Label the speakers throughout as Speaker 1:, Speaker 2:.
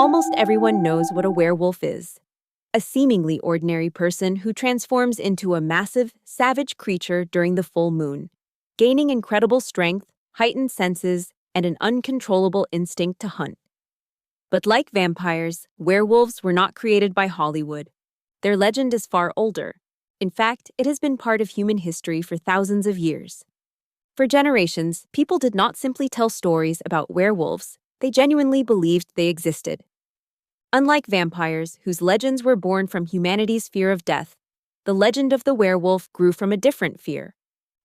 Speaker 1: Almost everyone knows what a werewolf is. A seemingly ordinary person who transforms into a massive, savage creature during the full moon, gaining incredible strength, heightened senses, and an uncontrollable instinct to hunt. But like vampires, werewolves were not created by Hollywood. Their legend is far older. In fact, it has been part of human history for thousands of years. For generations, people did not simply tell stories about werewolves, they genuinely believed they existed. Unlike vampires, whose legends were born from humanity's fear of death, the legend of the werewolf grew from a different fear: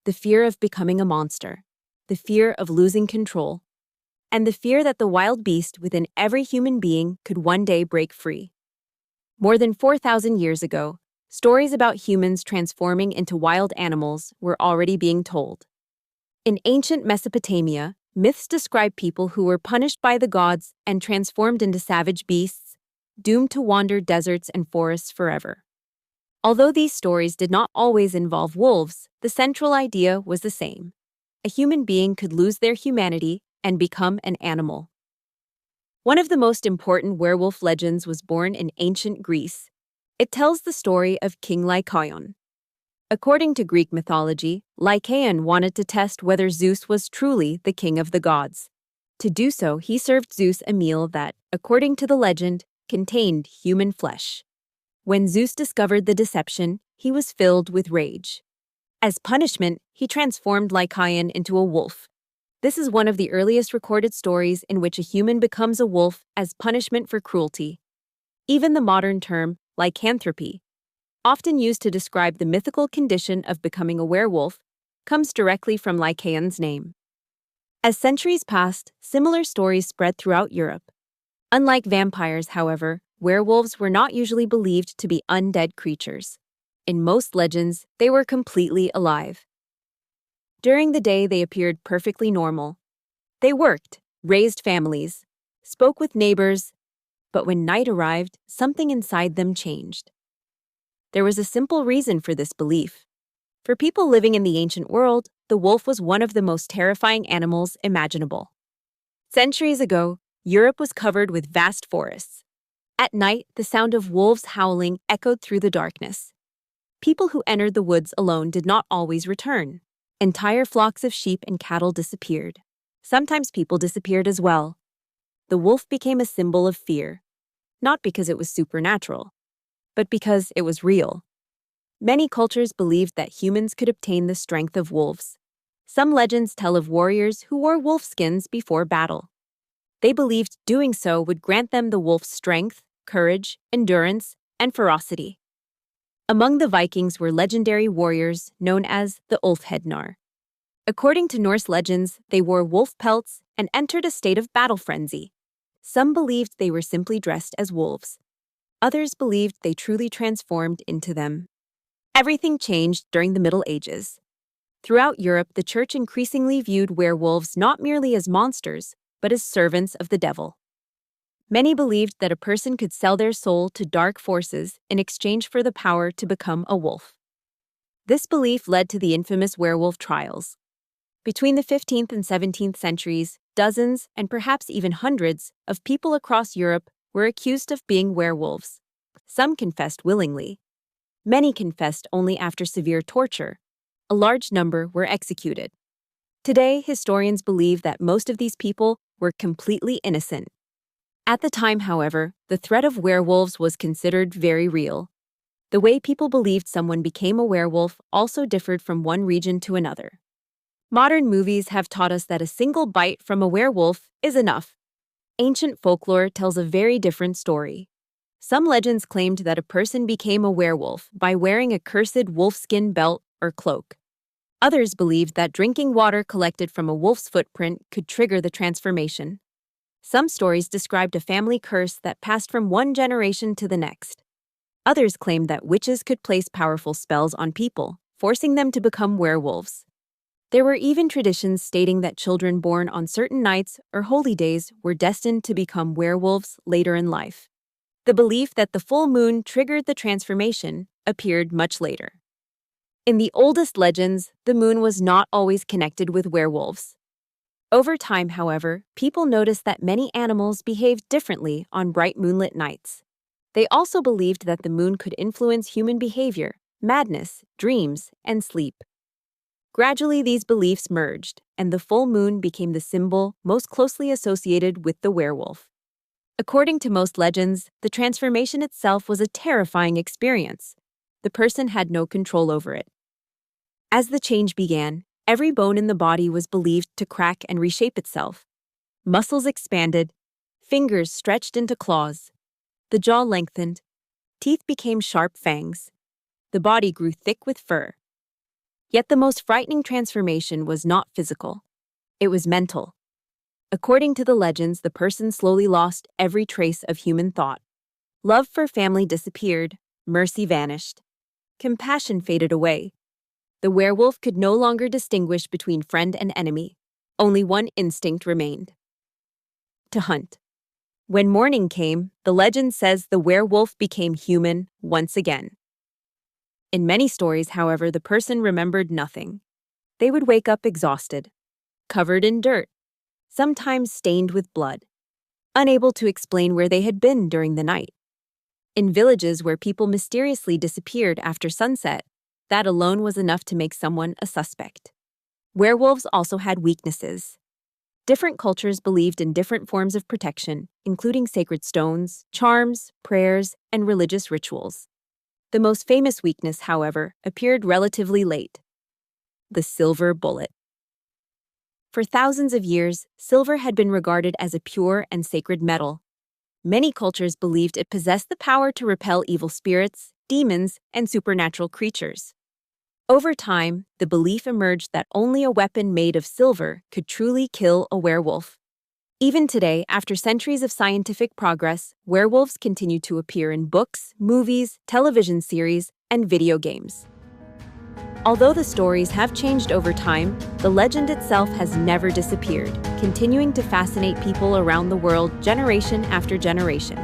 Speaker 1: the fear of becoming a monster, the fear of losing control, and the fear that the wild beast within every human being could one day break free. More than 4,000 years ago, stories about humans transforming into wild animals were already being told. In ancient Mesopotamia, myths describe people who were punished by the gods and transformed into savage beasts, doomed to wander deserts and forests forever. Although these stories did not always involve wolves, the central idea was the same. A human being could lose their humanity and become an animal. One of the most important werewolf legends was born in ancient Greece. It tells the story of King Lycaon. According to Greek mythology, Lycaon wanted to test whether Zeus was truly the king of the gods. To do so, he served Zeus a meal that, according to the legend, contained human flesh. When Zeus discovered the deception, he was filled with rage. As punishment, he transformed Lycaon into a wolf. This is one of the earliest recorded stories in which a human becomes a wolf as punishment for cruelty. Even the modern term, lycanthropy, often used to describe the mythical condition of becoming a werewolf, comes directly from Lycaon's name. As centuries passed, similar stories spread throughout Europe. Unlike vampires, however, werewolves were not usually believed to be undead creatures. In most legends, they were completely alive. During the day, they appeared perfectly normal. They worked, raised families, spoke with neighbors, but when night arrived, something inside them changed. There was a simple reason for this belief. For people living in the ancient world, the wolf was one of the most terrifying animals imaginable. Centuries ago, Europe was covered with vast forests. At night, the sound of wolves howling echoed through the darkness. People who entered the woods alone did not always return. Entire flocks of sheep and cattle disappeared. Sometimes people disappeared as well. The wolf became a symbol of fear, not because it was supernatural, but because it was real. Many cultures believed that humans could obtain the strength of wolves. Some legends tell of warriors who wore wolf skins before battle. They believed doing so would grant them the wolf's strength, courage, endurance, and ferocity. Among the Vikings were legendary warriors known as the Ulfhednar. According to Norse legends, they wore wolf pelts and entered a state of battle frenzy. Some believed they were simply dressed as wolves. Others believed they truly transformed into them. Everything changed during the Middle Ages. Throughout Europe, the church increasingly viewed werewolves not merely as monsters, but as servants of the devil. Many believed that a person could sell their soul to dark forces in exchange for the power to become a wolf. This belief led to the infamous werewolf trials. Between the 15th and 17th centuries, dozens, and perhaps even hundreds, of people across Europe were accused of being werewolves. Some confessed willingly. Many confessed only after severe torture. A large number were executed. Today, historians believe that most of these people were completely innocent. At the time, however, the threat of werewolves was considered very real. The way people believed someone became a werewolf also differed from one region to another. Modern movies have taught us that a single bite from a werewolf is enough. Ancient folklore tells a very different story. Some legends claimed that a person became a werewolf by wearing a cursed wolfskin belt or cloak. Others believed that drinking water collected from a wolf's footprint could trigger the transformation. Some stories described a family curse that passed from one generation to the next. Others claimed that witches could place powerful spells on people, forcing them to become werewolves. There were even traditions stating that children born on certain nights or holy days were destined to become werewolves later in life. The belief that the full moon triggered the transformation appeared much later. In the oldest legends, the moon was not always connected with werewolves. Over time, however, people noticed that many animals behaved differently on bright moonlit nights. They also believed that the moon could influence human behavior, madness, dreams, and sleep. Gradually, these beliefs merged, and the full moon became the symbol most closely associated with the werewolf. According to most legends, the transformation itself was a terrifying experience. The person had no control over it. As the change began, every bone in the body was believed to crack and reshape itself. Muscles expanded, fingers stretched into claws, the jaw lengthened, teeth became sharp fangs, the body grew thick with fur. Yet the most frightening transformation was not physical. It was mental. According to the legends, the person slowly lost every trace of human thought. Love for family disappeared, mercy vanished, compassion faded away. The werewolf could no longer distinguish between friend and enemy. Only one instinct remained: to hunt. When morning came, the legend says the werewolf became human once again. In many stories, however, the person remembered nothing. They would wake up exhausted, covered in dirt, sometimes stained with blood, unable to explain where they had been during the night. In villages where people mysteriously disappeared after sunset, that alone was enough to make someone a suspect. Werewolves also had weaknesses. Different cultures believed in different forms of protection, including sacred stones, charms, prayers, and religious rituals. The most famous weakness, however, appeared relatively late: the silver bullet. For thousands of years, silver had been regarded as a pure and sacred metal. Many cultures believed it possessed the power to repel evil spirits, demons, and supernatural creatures. Over time, the belief emerged that only a weapon made of silver could truly kill a werewolf. Even today, after centuries of scientific progress, werewolves continue to appear in books, movies, television series, and video games. Although the stories have changed over time, the legend itself has never disappeared, continuing to fascinate people around the world generation after generation.